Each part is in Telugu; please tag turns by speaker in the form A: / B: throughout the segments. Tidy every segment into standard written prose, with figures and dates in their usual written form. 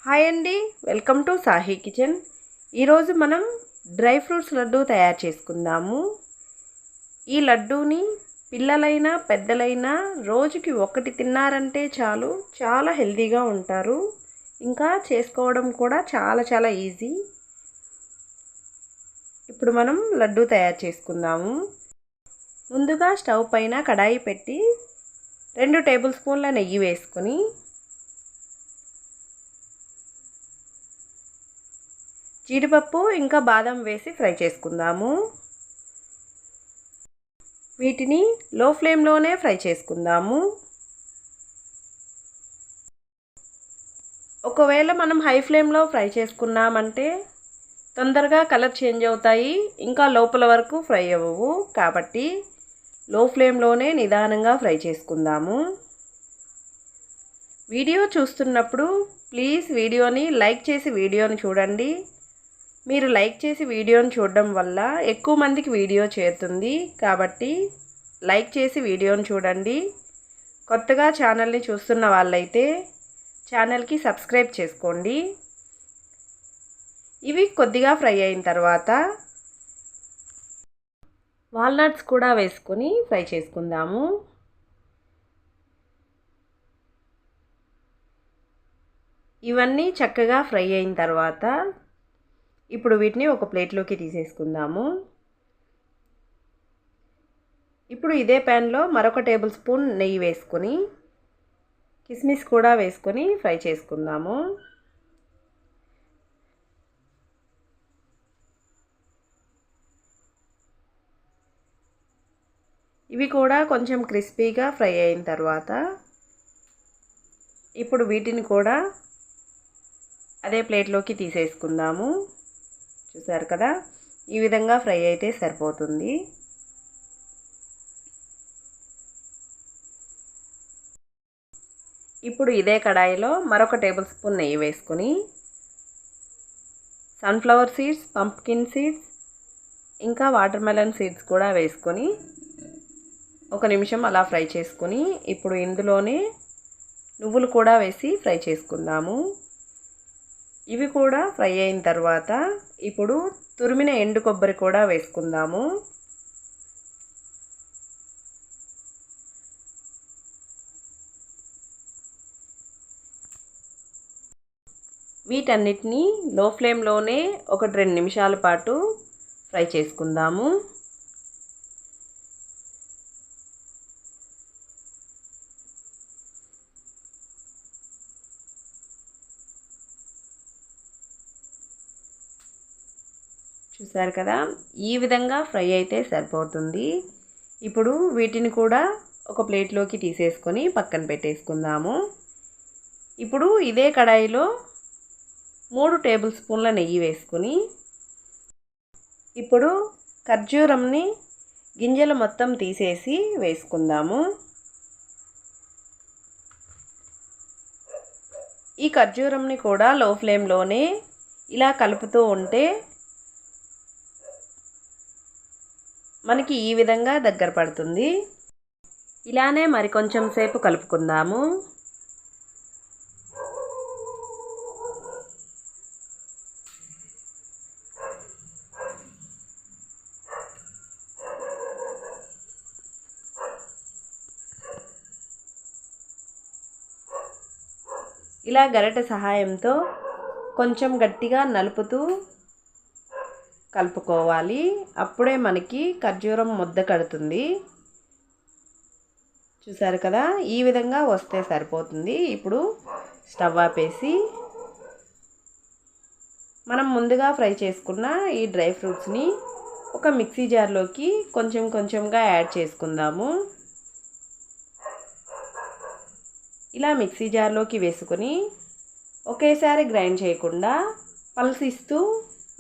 A: హాయ్ అండి, వెల్కమ్ టు సాహి కిచెన్. ఈరోజు మనం డ్రై ఫ్రూట్స్ లడ్డు తయారు చేసుకుందాము. ఈ లడ్డూని పిల్లలైనా పెద్దలైనా రోజుకి ఒకటి తిన్నారంటే చాలు, చాలా హెల్తీగా ఉంటారు. ఇంకా చేసుకోవడం కూడా చాలా ఈజీ. ఇప్పుడు మనం లడ్డు తయారు చేసుకుందాము. ముందుగా స్టవ్ పైన కడాయి పెట్టి 2 టేబుల్ స్పూన్ల నెయ్యి వేసుకొని జీడిపప్పు ఇంకా బాదం వేసి ఫ్రై చేసుకుందాము. వీటిని లో ఫ్లేమ్లోనే ఫ్రై చేసుకుందాము. ఒకవేళ మనం హై ఫ్లేమ్లో ఫ్రై చేసుకున్నామంటే తొందరగా కలర్ చేంజ్ అవుతాయి, ఇంకా లోపల వరకు ఫ్రై అవ్వవు. కాబట్టి లో ఫ్లేమ్లోనే నిదానంగా ఫ్రై చేసుకుందాము. వీడియో చూస్తున్నప్పుడు ప్లీజ్ వీడియోని లైక్ చేసి వీడియోని చూడండి. మీరు లైక్ చేసి వీడియోని చూడడం వల్ల ఎక్కువ మందికి వీడియో చేరుతుంది. కాబట్టి లైక్ చేసి వీడియోని చూడండి. కొత్తగా ఛానల్ని చూస్తున్న వాళ్ళైతే ఛానల్కి సబ్స్క్రైబ్ చేసుకోండి. ఇవి కొద్దిగా ఫ్రై అయిన తర్వాత వాల్నట్స్ కూడా వేసుకొని ఫ్రై చేసుకుందాము. ఇవన్నీ చక్కగా ఫ్రై అయిన తర్వాత ఇప్పుడు వీటిని ఒక ప్లేట్లోకి తీసేసుకుందాము. ఇప్పుడు ఇదే ప్యాన్లో మరొక టేబుల్ స్పూన్ నెయ్యి వేసుకొని కిస్మిస్ కూడా వేసుకొని ఫ్రై చేసుకుందాము. ఇవి కూడా కొంచెం క్రిస్పీగా ఫ్రై అయిన తర్వాత ఇప్పుడు వీటిని కూడా అదే ప్లేట్లోకి తీసేసుకుందాము. చూసారు కదా, ఈ విధంగా ఫ్రై అయితే సరిపోతుంది. ఇప్పుడు ఇదే కడాయిలో మరొక టేబుల్ స్పూన్ నెయ్యి వేసుకొని సన్ఫ్లవర్ సీడ్స్, పంప్కిన్ సీడ్స్ ఇంకా వాటర్ మెలన్ సీడ్స్ కూడా వేసుకొని ఒక నిమిషం అలా ఫ్రై చేసుకొని ఇప్పుడు ఇందులోనే నువ్వులు కూడా వేసి ఫ్రై చేసుకుందాము. ఇవి కూడా ఫ్రై అయిన తర్వాత ఇప్పుడు తురిమిన ఎండు కొబ్బరి కూడా వేసుకుందాము. వీటన్నిటిని లో ఫ్లేమ్లోనే 1-2 నిమిషాల పాటు ఫ్రై చేసుకుందాము. చూసారు కదా, ఈ విధంగా ఫ్రై అయితే సరిపోతుంది. ఇప్పుడు వీటిని కూడా ఒక ప్లేట్లోకి తీసేసుకొని పక్కన పెట్టేసుకుందాము. ఇప్పుడు ఇదే కడాయిలో 3 టేబుల్ స్పూన్ల నెయ్యి వేసుకొని ఇప్పుడు ఖర్జూరంని గింజలు మొత్తం తీసేసి వేసుకుందాము. ఈ ఖర్జూరంని కూడా లో ఫ్లేమ్లోనే ఇలా కలుపుతూ ఉంటే మనకి ఈ విధంగా దగ్గర పడుతుంది. ఇలానే మరికొంచెం సేపు కలుపుకుందాము. ఇలా గరిటె సహాయంతో కొంచెం గట్టిగా నలుపుతూ కలుపుకోవాలి. అప్పుడే మనకి ఖర్జూరం ముద్ద కడుతుంది. చూసారు కదా, ఈ విధంగా వస్తే సరిపోతుంది. ఇప్పుడు స్టవ్ ఆపేసి మనం ముందుగా ఫ్రై చేసుకున్న ఈ డ్రై ఫ్రూట్స్ని ఒక మిక్సీ జార్లోకి కొంచెంగా యాడ్ చేసుకుందాము. ఇలా మిక్సీ జార్లోకి వేసుకొని ఒకేసారి గ్రైండ్ చేయకుండా పల్స్ ఇస్తూ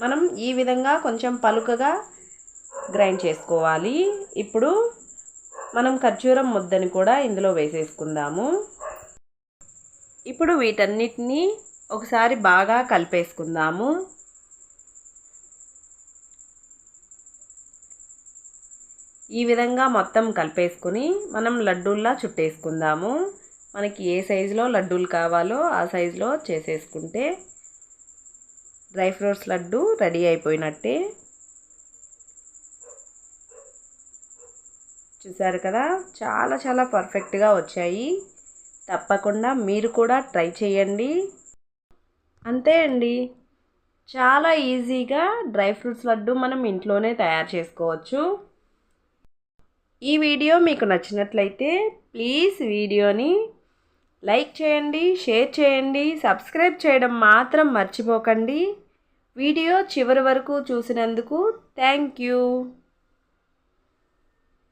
A: మనం ఈ విధంగా కొంచెం పలుకగా గ్రైండ్ చేసుకోవాలి. ఇప్పుడు మనం ఖర్జూరం ముద్దని కూడా ఇందులో వేసేసుకుందాము. ఇప్పుడు వీటన్నిటిని ఒకసారి బాగా కలిపేసుకుందాము. ఈ విధంగా మొత్తం కలిపేసుకొని మనం లడ్డూల్లా చుట్టేసుకుందాము. మనకి ఏ సైజులో లడ్డూలు కావాలో ఆ సైజులో చేసేసుకుంటే డ్రై ఫ్రూట్స్ లడ్డు రెడీ అయిపోయినట్టే. చూసారు కదా, చాలా చాలా పర్ఫెక్ట్గా వచ్చాయి. తప్పకుండా మీరు కూడా ట్రై చేయండి. అంతే అండి, చాలా ఈజీగా డ్రై ఫ్రూట్స్ లడ్డు మనం ఇంట్లోనే తయారు చేసుకోవచ్చు. ఈ వీడియో మీకు నచ్చినట్లయితే ప్లీజ్ వీడియోని లైక్ చేయండి, షేర్ చేయండి, సబ్స్క్రైబ్ చేయడం మాత్రం మర్చిపోకండి. వీడియో చివరి వరకు చూసినందుకు థ్యాంక్ యూ.